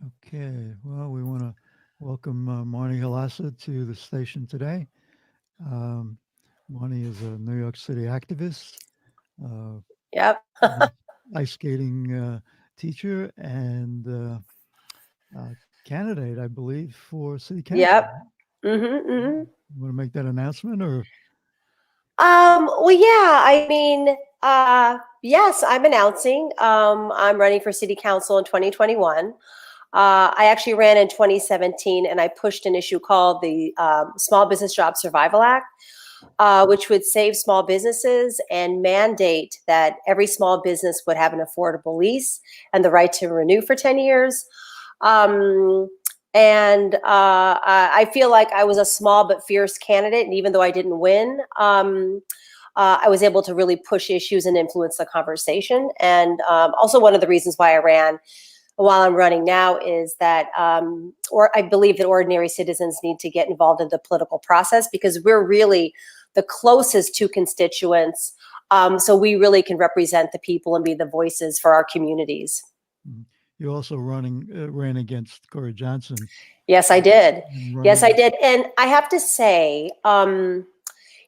Okay, well, we want to welcome Marni Halasa to the station today. Um, Marni is a New York City activist, uh, Yep. ice ice skating teacher, and candidate, I believe, for city council. Yep. Hmm. You want to make that announcement, or Well, yeah, I mean, yes, I'm announcing. I'm running for city council in 2021. I actually ran in 2017 and I pushed an issue called the Small Business Job Survival Act, which would save small businesses and mandate that every small business would have an affordable lease and the right to renew for 10 years. Um, and I feel like I was a small but fierce candidate. And even though I didn't win, I was able to really push issues and influence the conversation. And also, one of the reasons why I ran while I'm running now is that, or I believe that ordinary citizens need to get involved in the political process because we're really the closest to constituents. So we really can represent the people and be the voices for our communities. Mhm. You also ran against Corey Johnson Yes, I did. and Yes, I running. did. And I have to say,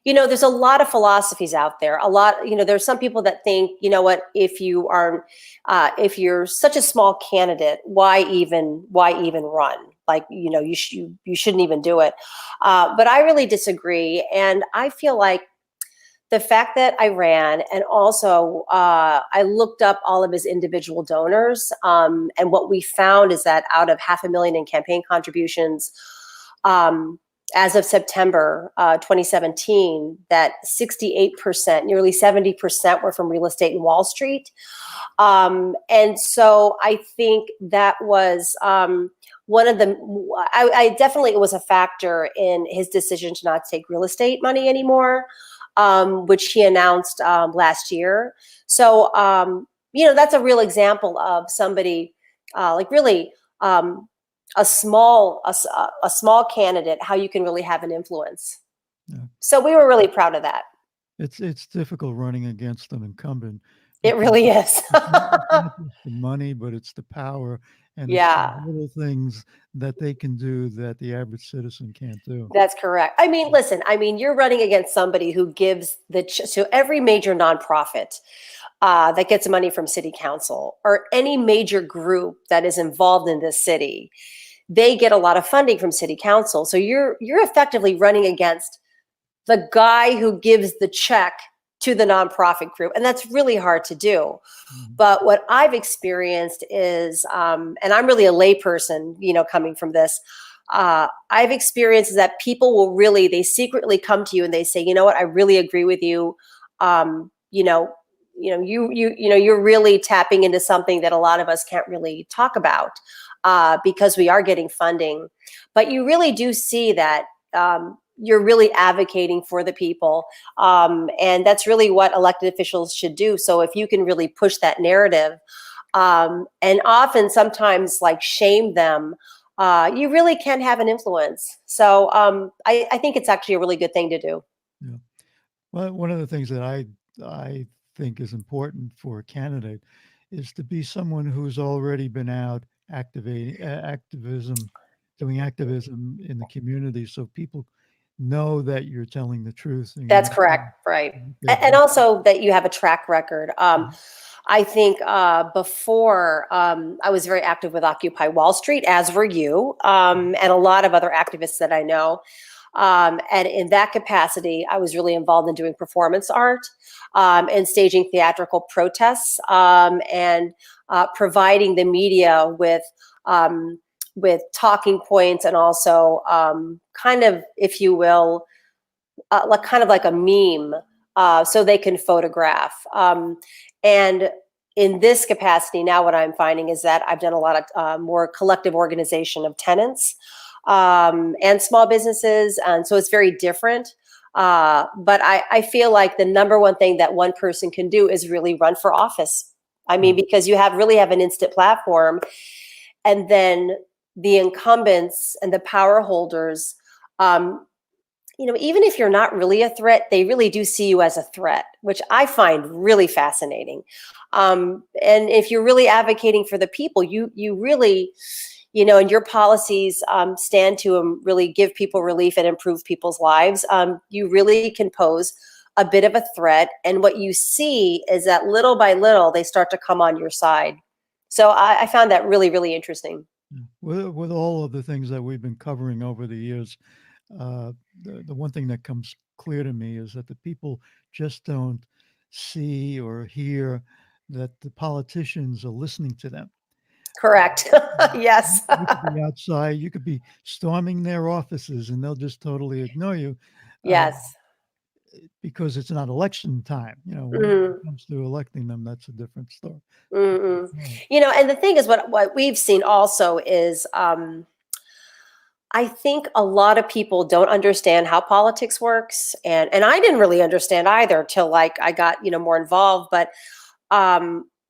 there's a lot of philosophies out there. A lot, there's some people that think, you know what, if you're such a small candidate, why even run? Like, you shouldn't even do it. But I really disagree, and I feel like the fact that I ran and also I looked up all of his individual donors, and what we found is that out of 500,000 in campaign contributions, as of September 2017, that 68%, nearly 70% were from real estate and Wall Street. And so I think that was one of the, I definitely, it was a factor in his decision to not take real estate money anymore, which he announced last year. So, that's a real example of somebody like really a small candidate, how you can really have an influence. Yeah. So we were really proud of that. It's difficult running against an incumbent It because really is. it's not just the money, but it's the power and it's the Yeah. little things that they can do that the average citizen can't do. That's correct. I mean, listen, you're running against somebody who gives to every major nonprofit that gets money from city council or any major group that is involved in this city. They get a lot of funding from city council. So you're effectively running against the guy who gives the check to the nonprofit group. And that's really hard to do. Mhm. But what I've experienced is, and I'm really a layperson, coming from this, I've experienced is that people will really, they secretly come to you and they say, you know what, I really agree with you. You're really tapping into something that a lot of us can't really talk about because we are getting funding. But you really do see that you're really advocating for the people. And that's really what elected officials should do. So if you can really push that narrative and often sometimes like shame them, you really can have an influence. So I think it's actually a really good thing to do. Yeah. Well, one of the things that I think is important for a candidate is to be someone who's already been out activating doing activism in the community, so people know that you're telling the truth and you're That's not correct, right. their And butt. also that you have a track record. I think before I was very active with Occupy Wall Street, as were you, and a lot of other activists that I know. And in that capacity, I was really involved in doing performance art and staging theatrical protests and providing the media with talking points and also kind of, if you will, like kind of like a meme, so they can photograph. And in this capacity, now what I'm finding is that I've done a lot of more collective organization of tenants and small businesses, and so it's very different. But I feel like the number one thing that one person can do is really run for office. I mean, Yeah. because you really have an instant platform, and then the incumbents and the power holders. Even if you're not really a threat, they really do see you as a threat, which I find really fascinating. And if you're really advocating for the people, you really, and your policies stand to really give people relief and improve people's lives, you really can pose a bit of a threat. And what you see is that little by little, they start to come on your side. So I found that really, really interesting. With all of the things that we've been covering over the years, the one thing that comes clear to me is that the people just don't see or hear that the politicians are listening to them. Correct. Yes. You could be outside, you could be storming their offices, and they'll just totally ignore you uh, Yes. because it's not election time. When Mhm. it comes to electing them, that's a different story. Mm-mm. Right. And the thing is, what we've seen also is, I think a lot of people don't understand how politics works, and I didn't really understand either till like I got more involved. But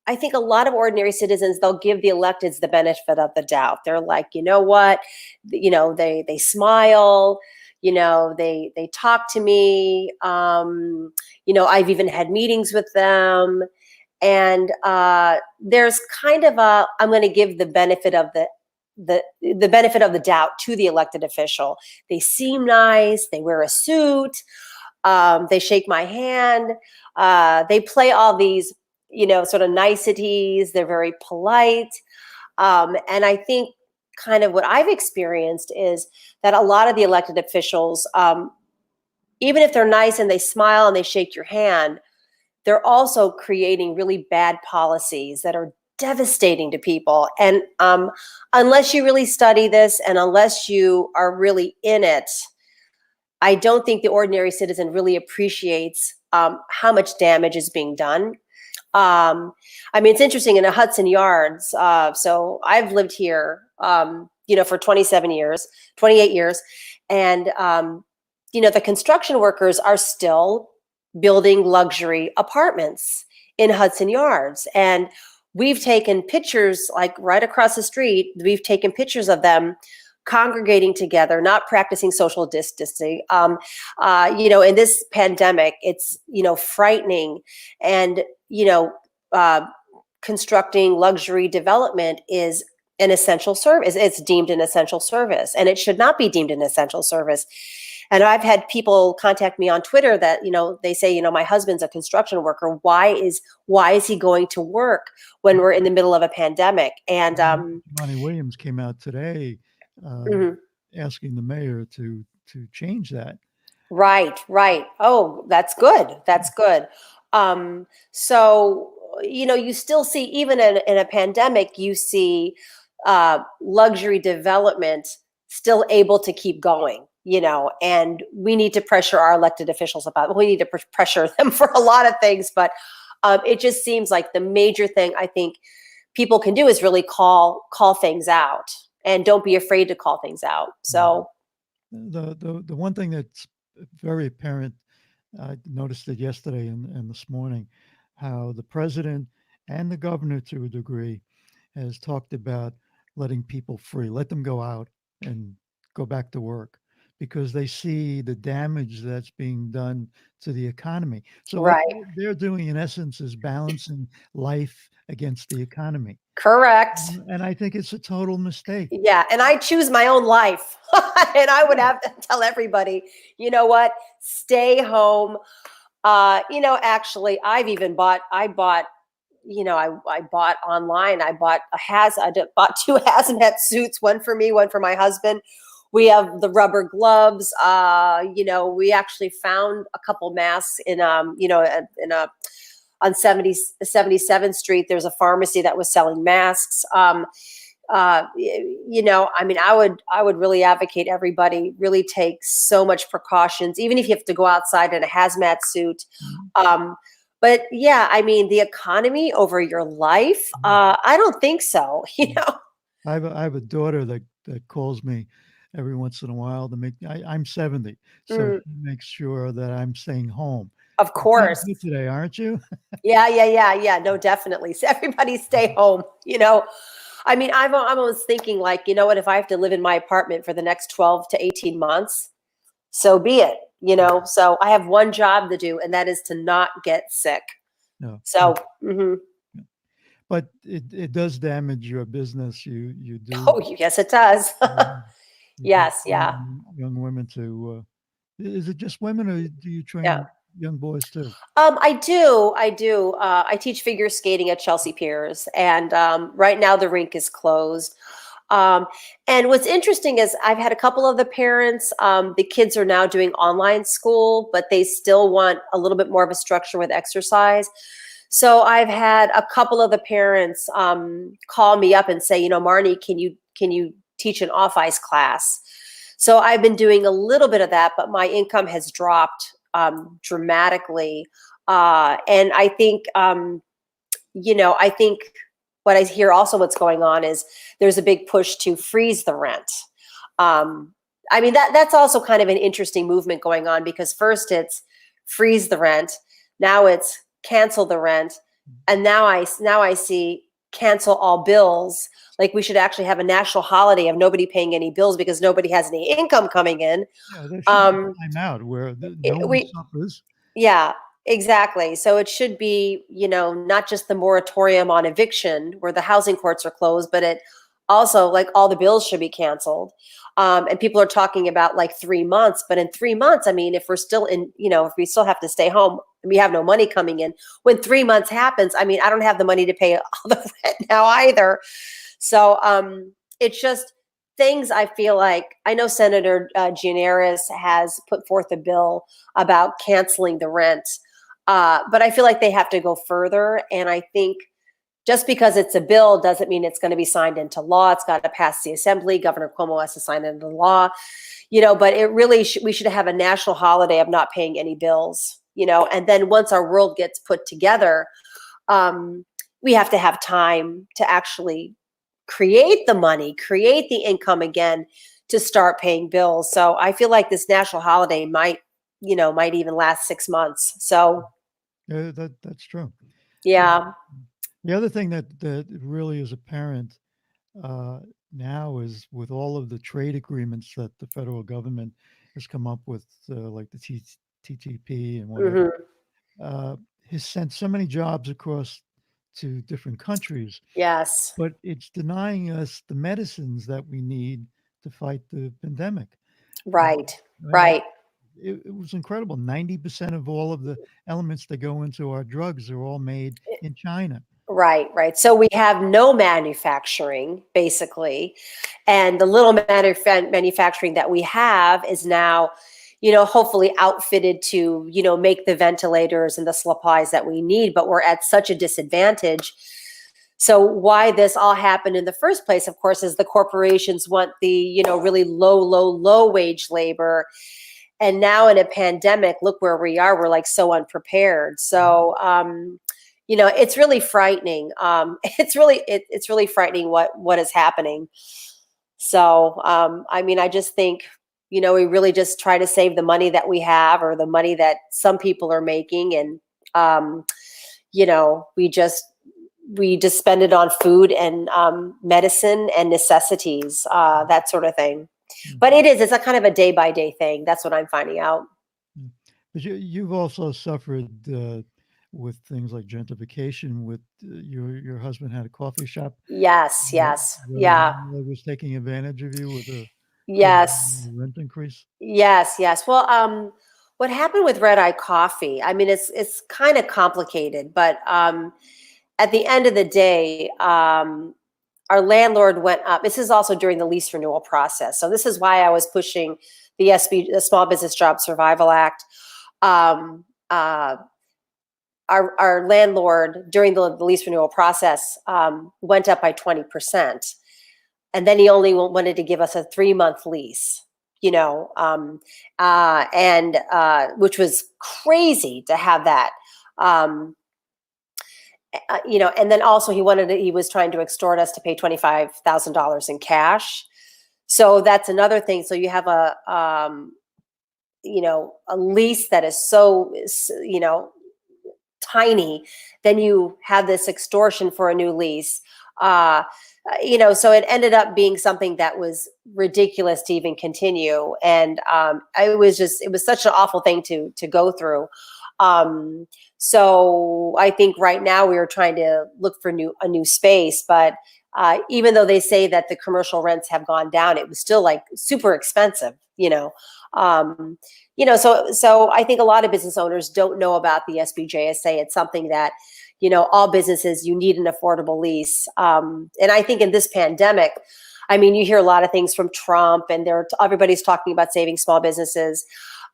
I think a lot of ordinary citizens, they'll give the electeds the benefit of the doubt. They're like, you know what, they smile, they talk to me. I've even had meetings with them, and there's kind of I'm going to give the benefit of the benefit of the doubt to the elected official. They seem nice, they wear a suit, they shake my hand, they play all these sort of niceties, they're very polite. And I think kind of what I've experienced is that a lot of the elected officials, even if they're nice and they smile and they shake your hand, they're also creating really bad policies that are devastating to people. And unless you really study this and unless you are really in it, I don't think the ordinary citizen really appreciates how much damage is being done. I mean, it's interesting in the Hudson Yards. So I've lived here, for 27 years, 28 years. And, the construction workers are still building luxury apartments in Hudson Yards. And we've taken pictures, like right across the street, we've taken pictures of them congregating together, not practicing social distancing. In this pandemic, it's, frightening. And, uh, constructing luxury development is an essential service. It's deemed an essential service, and it should not be deemed an essential service. And I've had people contact me on Twitter that, they say, my husband's a construction worker. Why is he going to work when we're in the middle of a pandemic? And Monty Williams came out today uh, mhm. asking the mayor to change that. Right, right. Oh, that's good. That's good. So, you still see, even in a pandemic, you see luxury development still able to keep going, and we need to pressure our elected officials about it. We need to pressure them for a lot of things, but it just seems like the major thing I think people can do is really call things out, and don't be afraid to call things out. So, The one thing that's very apparent, I noticed it yesterday and this morning, how the president and the governor, to a degree, has talked about letting people free, let them go out and go back to work because they see the damage that's being done to the economy. So what right. they're doing, in essence, is balancing life against the economy. Correct. And I think it's a total mistake. Yeah, and I choose my own life. And I would have to tell everybody, you know what? Stay home. Actually, I bought, I bought online. I bought two hazmat suits, one for me, one for my husband. We have the rubber gloves. We actually found a couple masks in a on 77th Street. There's a pharmacy that was selling masks. I mean, I would really advocate everybody really take so much precautions, even if you have to go outside in a hazmat suit. But yeah, I mean, the economy over your life, I don't think so. I have a daughter that calls me every once in a while to make. I'm 70, so Mm, she makes sure that I'm staying home. of You're feeling course. good today, aren't you? Yeah. No, definitely. So everybody stay home. I mean, I'm always thinking like, you know what, if I have to live in my apartment for the next 12 to 18 months, so be it. So I have one job to do, and that is to not get sick. No, So, mhm. but it does damage your business. You do Oh, yes, it does. you do Yes, yeah, train young women to. Is it just women, or do you yeah. train young boys too? I do. I teach figure skating at Chelsea Piers, and right now the rink is closed. Um, and what's interesting is I've had a couple of the parents. The kids are now doing online school, but they still want a little bit more of a structure with exercise. So I've had a couple of the parents call me up and say, Marnie, can you teach an off ice class? So I've been doing a little bit of that, but my income has dropped dramatically. And I think what I hear also what's going on is there's a big push to freeze the rent. I mean, that's also kind of an interesting movement going on, because first it's freeze the rent, now it's cancel the rent, and now I see cancel all bills. Like, we should actually have a national holiday of nobody paying any bills because nobody has any income coming in. Yeah, there should be Um, a timeout where no it- one we suffers. yeah, exactly. So it should be, not just the moratorium on eviction where the housing courts are closed, but it also, like, all the bills should be canceled. And people are talking about like 3 months, but in 3 months, I mean, if we're still if we still have to stay home and we have no money coming in, when 3 months happens, I mean, I don't have the money to pay all the rent now either. So it's just things. I feel like, I know Senator Gianaris has put forth a bill about canceling the rent, but I feel like they have to go further. And I think just because it's a bill doesn't mean it's going to be signed into law. It's got to pass the assembly. Governor Cuomo has to sign it into law, but it really we should have a national holiday of not paying any bills, and then once our world gets put together, we have to have time to actually create the money, create the income again to start paying bills. So I feel like this national holiday might even last 6 months. So Yeah, that's true. Uh, yeah. The other thing that really is apparent uh, now is with all of the trade agreements that the federal government has come up with, like the TTP and whatever, Hmm. uh, has sent so many jobs across to different countries, Yes. but it's denying us the medicines that we need to fight the pandemic. Uh, Right. I mean, Right. it was incredible. 90% of all of the elements that go into our drugs are all made in China. Right, right. So we have no manufacturing, basically, and the little manufacturing that we have is now, hopefully outfitted to, make the ventilators and the supplies that we need. But we're at such a disadvantage. So why this all happened in the first place, of course, is the corporations want the, really low wage labor. And now in a pandemic, look where we are. We're like so unprepared. So, it's really frightening. It's really frightening what is happening. So, I mean, I just think, we really just try to save the money that we have, or the money that some people are making. And, we just spend it on food and medicine and necessities, that sort of thing. Mm, But it's a kind of a day by day thing. That's what I'm finding out. mm. But you've also suffered with things like gentrification. With your husband had a coffee shop Yes, where yes, the yeah, landlord was taking advantage of you with a crazy yes, rent increase. yes. Well, what happened with Red Eye Coffee? I mean, it's kind of complicated, but at the end of the day, our landlord went up. This is also during the lease renewal process. So this is why I was pushing the the Small Business Job Survival Act. Um, uh, our landlord during the lease renewal process went up by 20%. And then he only wanted to give us a 3-month lease, and which was crazy to have that. Um, and then also he was trying to extort us to pay $25,000 in cash. So that's another thing. So you have a lease that is so, tiny, then you have this extortion for a new lease. So it ended up being something that was ridiculous to even continue. And it was such an awful thing to go through. So I think right now we are trying to look for a new space, but even though they say that the commercial rents have gone down, it was still like super expensive, so I think a lot of business owners don't know about the SBJSA. It's something that, all businesses, you need an affordable lease. And I think in this pandemic, I mean, you hear a lot of things from Trump, and everybody's talking about saving small businesses.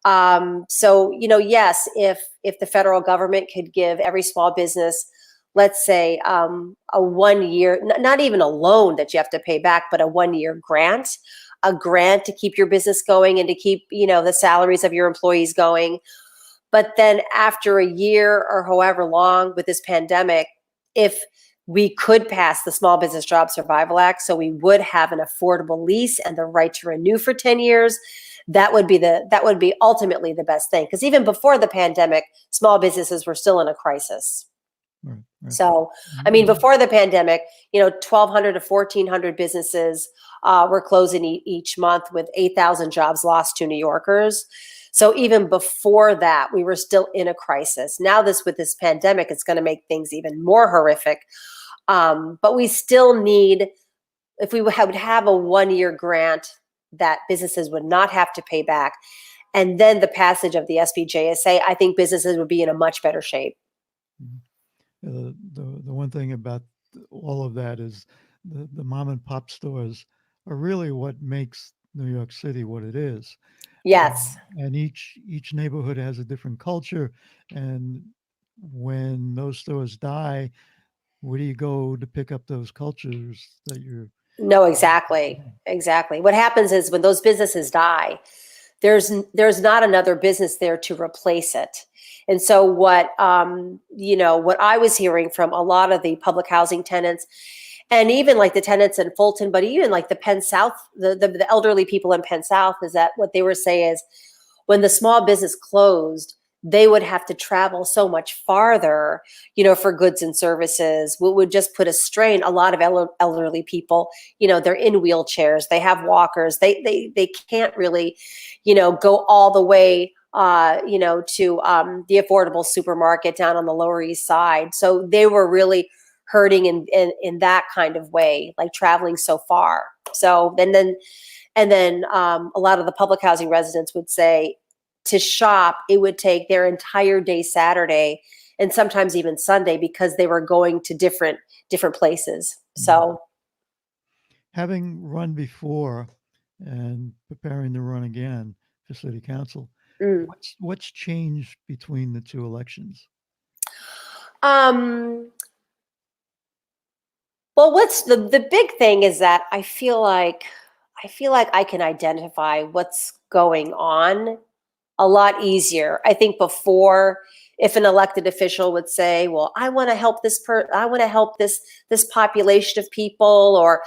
So, yes, if the federal government could give every small business, let's say, a 1 year, not even a loan that you have to pay back, but a 1 year grant, a grant to keep your business going and to keep, the salaries of your employees going. But then after a year or however long with this pandemic, if we could pass the Small Business Job Survival Act, so we would have an affordable lease and the right to renew for 10 years, that would be ultimately the best thing. Because even before the pandemic, small businesses were still in a crisis. Right, right. So, I mean, before the pandemic, 1,200 to 1,400 businesses were closing each month, with 8,000 jobs lost to New Yorkers. So even before that, we were still in a crisis. Now with this pandemic, it's going to make things even more horrific. But we still need, if we would have a 1 year grant that businesses would not have to pay back, and then the passage of the SBJSA, I think businesses would be in a much better shape. The one thing about all of that is the mom and pop stores are really what makes New York City what it is. Yes. And each neighborhood has a different culture, and when those stores die, where do you go to pick up those cultures that you're? No, exactly. Exactly. What happens is when those businesses die, there's not another business there to replace it. And so what I was hearing from a lot of the public housing tenants, and even like the tenants in Fulton, but even like the Penn South, the elderly people in Penn South, is that what they were saying is when the small business closed, they would have to travel so much farther, for goods and services. What would just put a strain. A lot of elderly people, they're in wheelchairs, they have walkers, they can't really, go all the way, to the affordable supermarket down on the Lower East Side. So they were really hurting in that kind of way, like traveling so far. So then a lot of the public housing residents would say, to shop, it would take their entire day Saturday and sometimes even Sunday, because they were going to different places. So, having run before and preparing to run again for city council, mm. what's changed between the two elections? Well, what's the big thing is that I feel like I can identify what's going on a lot easier. I think before, if an elected official would say, "Well, I want to help I want to help this population of people," or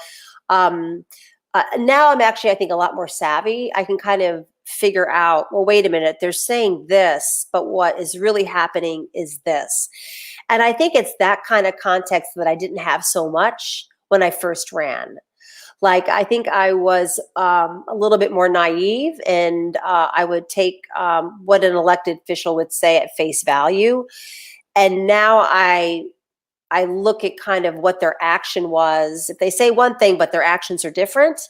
now I'm actually, I think, a lot more savvy. I can kind of figure out, well, wait a minute, they're saying this, but what is really happening is this. And I think it's that kind of context that I didn't have so much when I first ran. Like, I think I was a little bit more naive, and I would take what an elected official would say at face value. And now I look at kind of what their action was. If they say one thing, but their actions are different,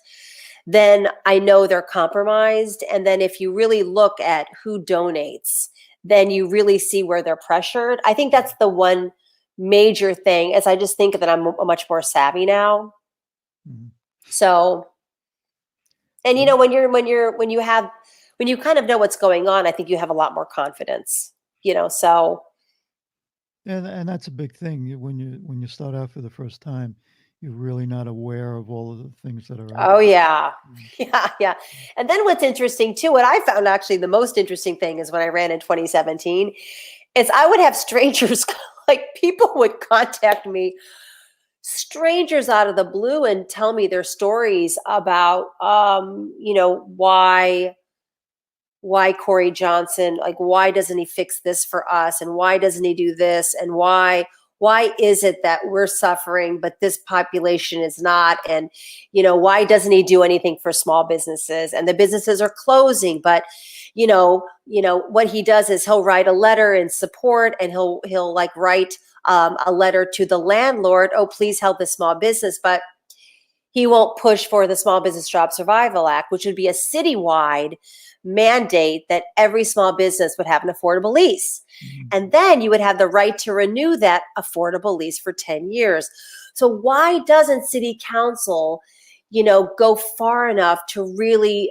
then I know they're compromised. And then if you really look at who donates, then you really see where they're pressured. I think that's the one major thing, as I just think that I'm much more savvy now. Mhm. So, and when you kind of know what's going on, I think you have a lot more confidence, so. And that's a big thing. When you start out for the first time, you're really not aware of all of the things that are out Oh there. yeah. Yeah. And then what's interesting too, what I found actually the most interesting thing is when I ran in 2017, is I would have strangers, like people would contact me, strangers out of the blue, and tell me their stories about why Corey Johnson, like, why doesn't he fix this for us, and why doesn't he do this, and why why is it that we're suffering, but this population is not? And, why doesn't he do anything for small businesses? And the businesses are closing, but what he does is he'll write a letter in support, and he'll like write a letter to the landlord, oh, please help the small business. But he won't push for the Small Business Job Survival Act, which would be a citywide mandate that every small business would have an affordable lease. Mhm. And then you would have the right to renew that affordable lease for 10 years. So why doesn't city council, go far enough to really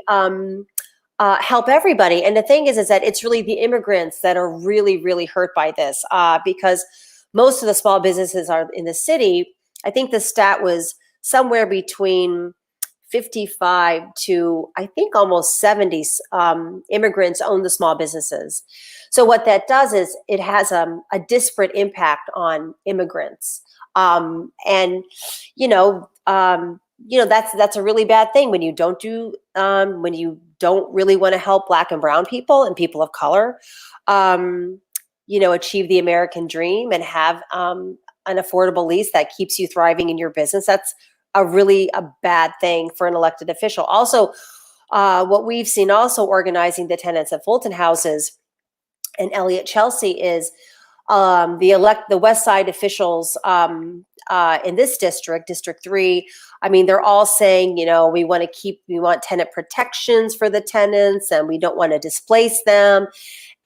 help everybody? And the thing is that it's really the immigrants that are really, really hurt by this, because most of the small businesses are in the city. I think the stat was somewhere between 55 to, I think, almost 70 immigrants own the small businesses. So what that does is it has a disparate impact on immigrants. And, that's a really bad thing when you don't really want to help Black and brown people and people of color, achieve the American dream and have an affordable lease that keeps you thriving in your business. That's a bad thing for an elected official. Also, what we've seen also organizing the tenants at Fulton houses and Elliott Chelsea is the West Side officials in this district, District 3. I mean, they're all saying, we want tenant protections for the tenants, and we don't want to displace them.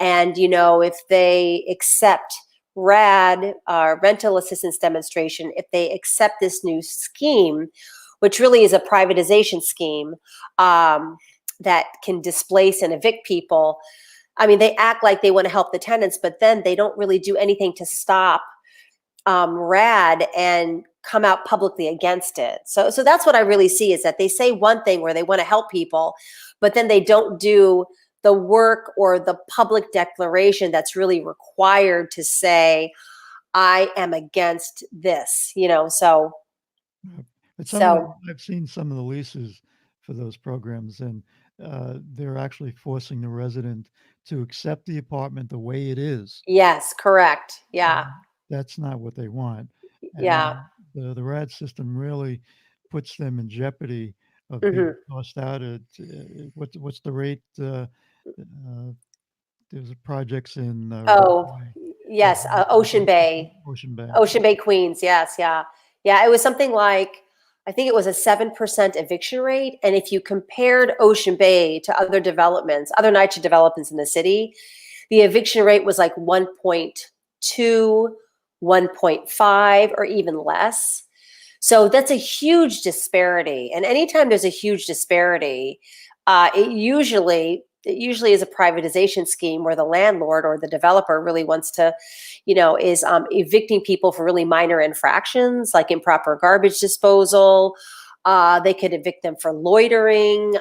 And, if they accept RAD, rental assistance demonstration, if they accept this new scheme, which really is a privatization scheme that can displace and evict people. I mean, they act like they want to help the tenants, but then they don't really do anything to stop RAD and come out publicly against it. So that's what I really see, is that they say one thing where they want to help people, but then they don't do the work or the public declaration that's really required to say, I am against this, so. Yeah. But So I've seen some of the leases for those programs, and they're actually forcing the resident to accept the apartment the way it is. yes, correct. Yeah. And that's not what they want. Yeah. And the RAD system really puts them in jeopardy of being Hmm. tossed out at what's the rate? There's projects in Oh, Rockaway that yes. Ocean Bay. Ocean Bay. Ocean Bay, Queens. Yes, yeah. Yeah, it was something like, I think it was a 7% eviction rate. And if you compared Ocean Bay to other developments, other NYCHA developments in the city, the eviction rate was like 1.2, 1.5, or even less. So that's a huge disparity. And anytime there's a huge disparity, it usually is a privatization scheme where the landlord or the developer really wants to, is evicting people for really minor infractions like improper garbage disposal. They could evict them for loitering.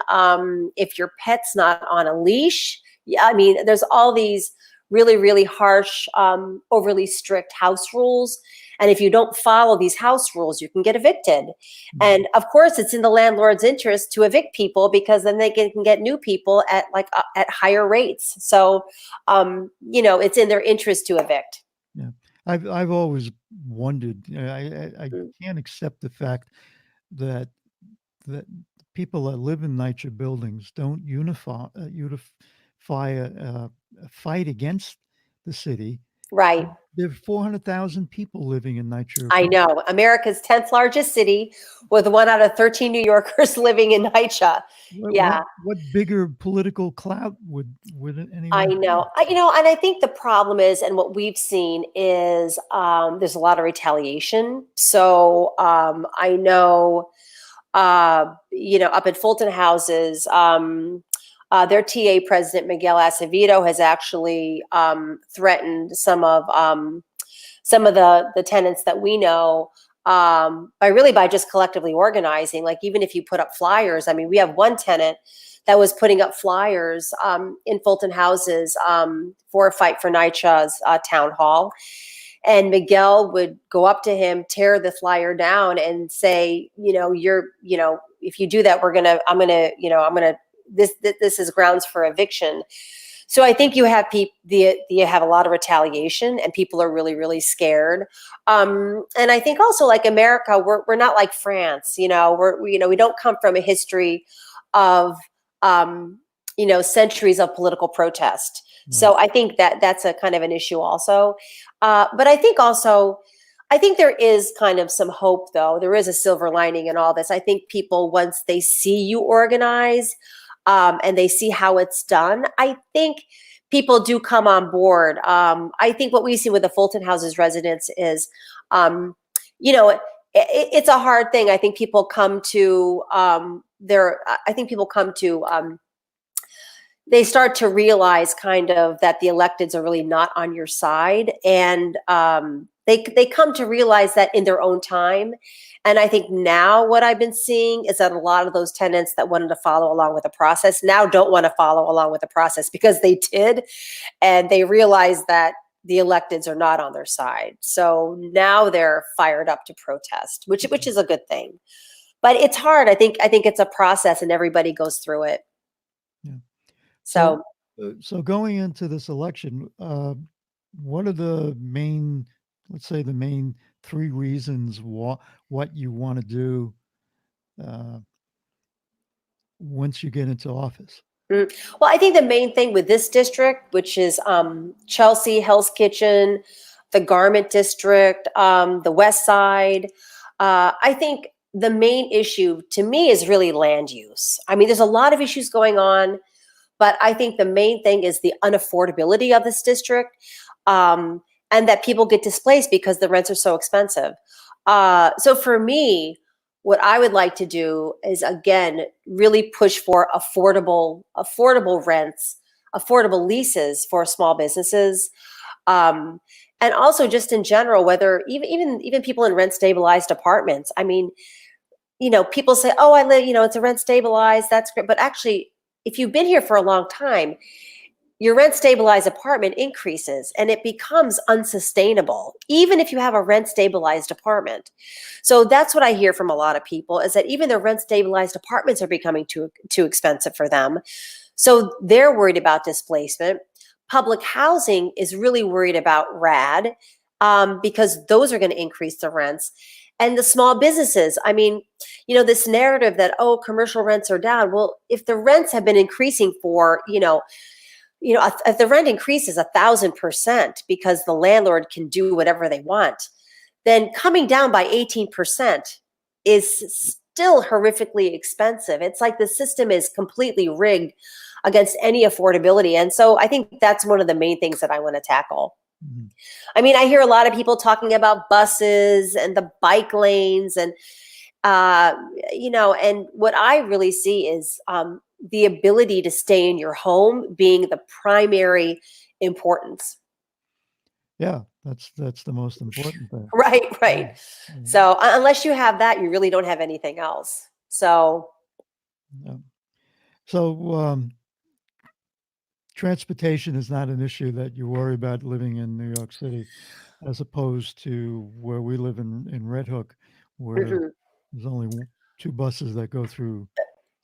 If your pet's not on a leash. Yeah, I mean, there's all these really, really harsh, overly strict house rules. And if you don't follow these house rules, you can get evicted. Mhm. And of course, it's in the landlord's interest to evict people, because then they can get new people at at higher rates. So, it's in their interest to evict. Yeah. I've always wondered, I Mm. can't accept the fact that that people that live in NYCHA buildings don't unify a fight against the city. Right. There are 400,000 people living in NYCHA I apartments. know. America's 10th largest city, with 1 out of 13 New Yorkers living in NYCHA. Yeah. What bigger political clout would I anyone know. have? And I think the problem is, and what we've seen is, there's a lot of retaliation. So I know, up at Fulton Houses, their TA president, Miguel Acevedo, has actually threatened some of the tenants that we know, by just collectively organizing. Like, even if you put up flyers, I mean, we have one tenant that was putting up flyers in Fulton Houses for a Fight for NYCHA's town hall. And Miguel would go up to him, tear the flyer down, and say, if you do that, this is grounds for eviction. So I think you have you have a lot of retaliation, and people are really, really scared. And I think also, like America, we're not like France. We don't come from a history of centuries of political protest. Right. So I think that that's a kind of an issue also. But I think also, I think there is kind of some hope, though. There is a silver lining in all this. I think people, once they see you organize, and they see how it's done, I think people do come on board. I think what we see with the Fulton Houses residents is, it's a hard thing. I think people come to I think people come to they start to realize kind of that the electeds are really not on your side, and they come to realize that in their own time. And I think now what I've been seeing is that a lot of those tenants that wanted to follow along with the process now don't want to follow along with the process, because they did, and they realize that the electeds are not on their side. So now they're fired up to protest, which is a good thing. But it's hard. I think it's a process, and everybody goes through it. Yeah. So, So going into this election, what are the main, let's say, the main three reasons what you want to do uh, once you get into office? well, I think the main thing with this district, which is Chelsea, Hell's Kitchen, the Garment District, the West Side, I think the main issue to me is really land use. I mean, there's a lot of issues going on, but I think the main thing is the unaffordability of this district, and that people get displaced because the rents are so expensive. So for me, what I would like to do is, again, really push for affordable rents, affordable leases for small businesses, and also just in general, whether even people in rent stabilized apartments. I mean, people say, "Oh, I live, it's a rent stabilized. That's great," but actually, if you've been here for a long time, your rent stabilized apartment increases and it becomes unsustainable, even if you have a rent stabilized apartment. So that's what I hear from a lot of people, is that even their rent stabilized apartments are becoming too expensive for them. So they're worried about displacement. Public housing is really worried about RAD, because those are going to increase the rents. And the small businesses, I mean, this narrative that, oh, commercial rents are down. Well, if the rents have been increasing for, if the rent increases 1,000% because the landlord can do whatever they want, then coming down by 18% is still horrifically expensive. It's like the system is completely rigged against any affordability. And so I think that's one of the main things that I want to tackle. Mhm. I mean, I hear a lot of people talking about buses and the bike lanes, and and what I really see is the ability to stay in your home being the primary importance. Yeah, that's the most important thing. Right, Yeah. right. So unless you have that, you really don't have anything else. So, Yeah. So transportation is not an issue that you worry about living in New York City, as opposed to where we live in Red Hook, where mhm. there's only two buses that go through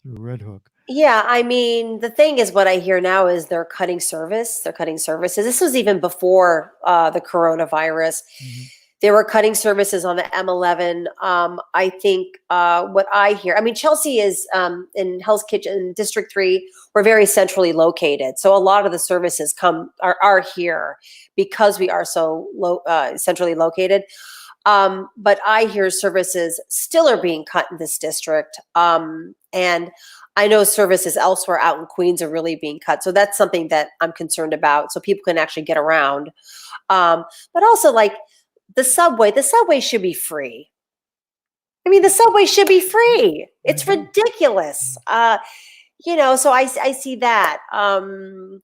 Red Hook. Yeah, I mean, the thing is, what I hear now is they're cutting service. They're cutting services. This was even before the coronavirus. Mhm. They were cutting services on the M11. I think what I hear, I mean, Chelsea is in Hell's Kitchen, District 3. We're very centrally located. So a lot of the services are here because we are so centrally located. But I hear services still are being cut in this district. And I know services elsewhere out in Queens are really being cut. So that's something that I'm concerned about, so people can actually get around. But also, like, the subway should be free. I mean, the subway should be free. I It's agree. ridiculous. So I see that. And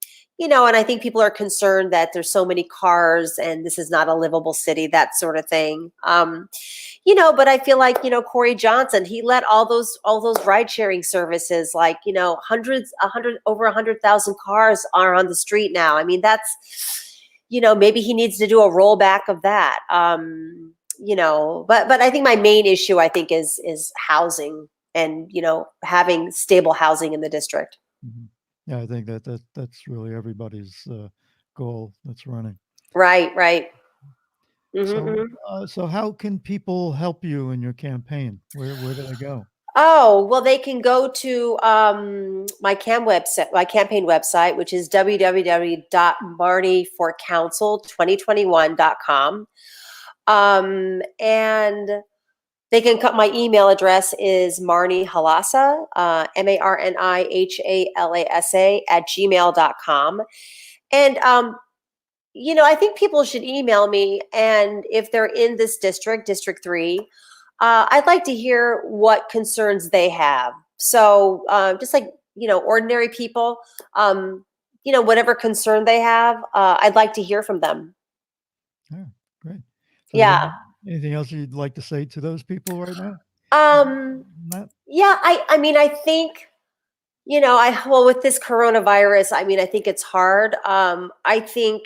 I think people are concerned that there's so many cars and this is not a livable city, that sort of thing. But I feel like, Corey Johnson, he let all those ride sharing services, like, over 100,000 cars are on the street now. I mean, that's, maybe he needs to do a rollback of that. But I think my main issue, I think, is housing, and having stable housing in the district. Mhm. Yeah, I think that's really everybody's goal that's running. Right, right. So, Hmm. so how can people help you in your campaign? Where do they go? Oh, well, they can go to my campaign website, which is www.marniforcouncil2021.com. And they can cut my email address is Marni Halasa, MarniHalasa @gmail.com. And I think people should email me, and if they're in this district, District 3, I'd like to hear what concerns they have. So just like, ordinary people, whatever concern they have, I'd like to hear from them. Yeah, great. So, is there Yeah. anything else you'd like to say to those people right now? Um, Not, yeah, I mean, I think, well, with this coronavirus, I mean, I think it's hard. I think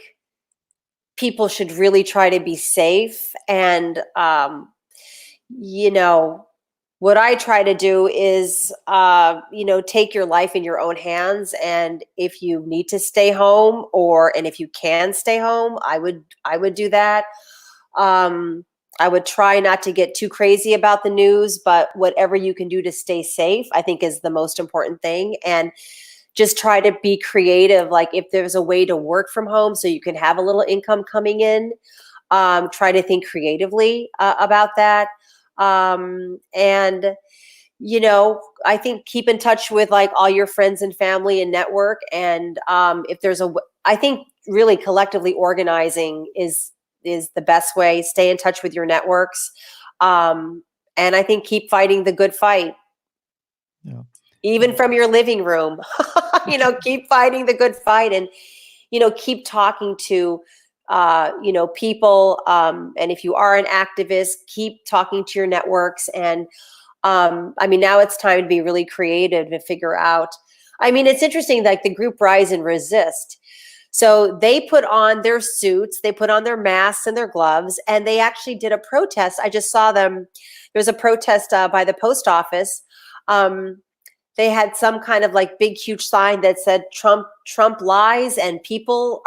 people should really try to be safe. And, you know, what I try to do is, take your life in your own hands. And if you need to stay home, and if you can stay home, I would do that. Um, I would try not to get too crazy about the news, but whatever you can do to stay safe, I think is the most important thing. And just try to be creative. Like if there's a way to work from home so you can have a little income coming in, try to think creatively about that. And I think keep in touch with like all your friends and family and network. And if there's I think really collectively organizing is the best way. Stay in touch with your networks, um, and I think keep fighting the good fight, yeah, even from your living room. Keep fighting the good fight, and keep talking to people. And if you are an activist, keep talking to your networks. And I mean, now it's time to be really creative to figure out. I mean, it's interesting, like the group Rise and Resist. So they put on their suits, they put on their masks and their gloves, and they actually did a protest. I just saw them. There was a protest by the post office. Um, they had some kind of like big, huge sign that said Trump lies and people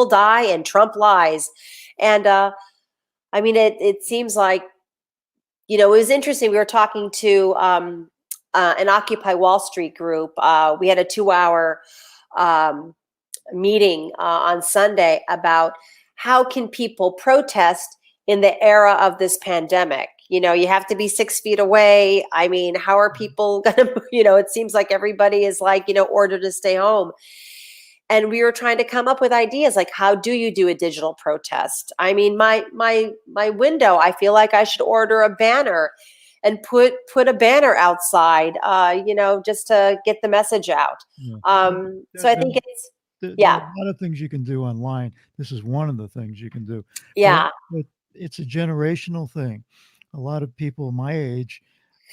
die and Trump lies. And I mean, it seems like, it was interesting. We were talking to an Occupy Wall Street group. We had a 2-hour um, meeting on Sunday about how can people protest in the era of this pandemic. You have to be 6 feet away. I mean, how are people going to, it seems like everybody is like, ordered to stay home. And we were trying to come up with ideas like, how do you do a digital protest? I mean, my window, I feel like I should order a banner and put a banner outside, just to get the message out. yeah. So I think it's, There are yeah, a lot of things you can do online. This is one of the things you can do, but yeah, but it's a generational thing. A lot of people my age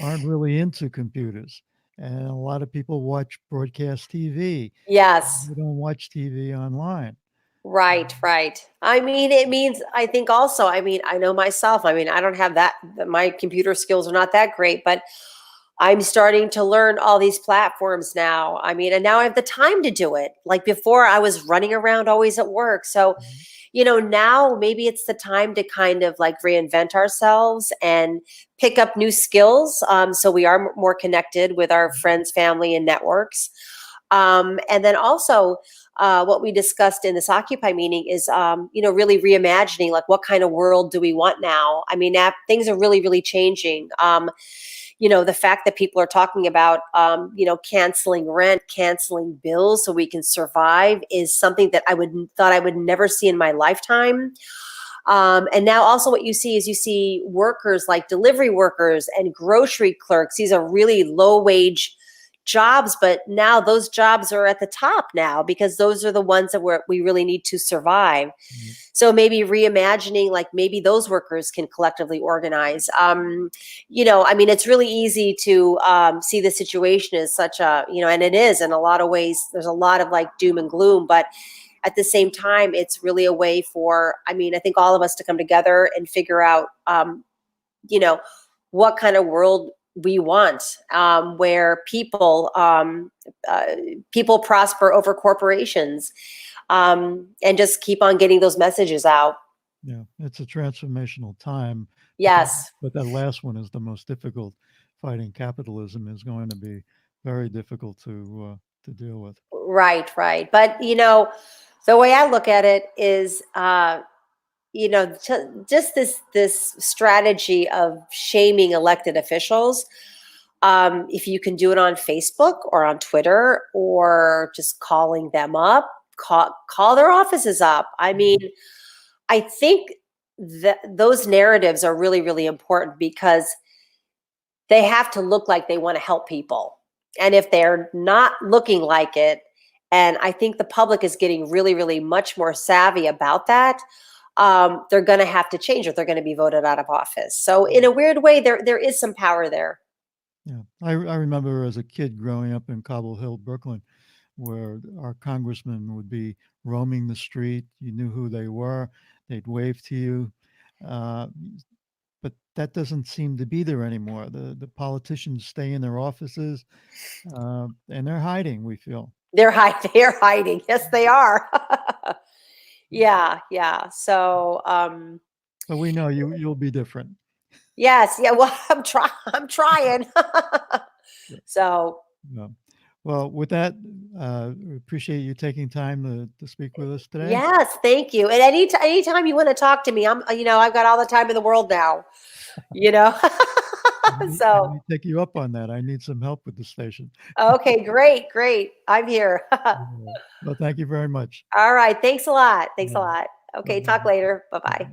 aren't really into computers, and a lot of people watch broadcast TV. yes. They don't watch TV online. Right, right. I mean, it means, I think also, I mean, I know myself. I mean, I don't have my computer skills are not that great, but I'm starting to learn all these platforms now. I mean, and now I have the time to do it. Like before, I was running around always at work. So, Mhm. now maybe it's the time to kind of like reinvent ourselves and pick up new skills. So we are more connected with our friends, family, and networks. And then also, what we discussed in this Occupy meeting is, really reimagining like what kind of world do we want now? I mean, things are really, really changing. The fact that people are talking about, canceling rent, canceling bills so we can survive is something that I would never see in my lifetime. And now also what you see workers like delivery workers and grocery clerks. These are really low wage jobs, but now those jobs are at the top now because those are the ones that we really need to survive. Mhm. So maybe reimagining, like maybe those workers can collectively organize. I mean, it's really easy to see the situation as such a, and it is in a lot of ways. There's a lot of like doom and gloom, but at the same time, it's really a way for, I mean, I think all of us to come together and figure out, you know, what kind of world we want, where people prosper over corporations, and just keep on getting those messages out. Yeah, it's a transformational time, but Yes. that last one is the most difficult. Fighting capitalism is going to be very difficult to deal with. Right, right. But the way I look at it is, just this strategy of shaming elected officials. If you can do it on Facebook or on Twitter, or just calling them up, call their offices up. I mean, I think that those narratives are really, really important, because they have to look like they want to help people. And if they're not looking like it, and I think the public is getting really, really much more savvy about that, they're going to have to change, or they're going to be voted out of office. So in a weird way, there is some power there. Yeah, I remember as a kid growing up in Cobble Hill, Brooklyn, where our congressman would be roaming the street. You knew who they were. They'd wave to you. Uh, but that doesn't seem to be there anymore. The politicians stay in their offices, and they're hiding, we feel. They're hiding. Yes, they are. Yeah, yeah. So, But we know you'll be different. yes, yeah. Well, I'm trying. Yeah. So, Yeah. Well, with that, we appreciate you taking time to speak with us today. yes, thank you. And anytime you want to talk to me, I've got all the time in the world now. You know. I So, may take you up on that. I need some help with the station. okay, great, great. I'm here. Yeah. Well, thank you very much. All right. Thanks a lot. Thanks a Yeah. lot. Okay. Talk Bye-bye. later. Bye bye.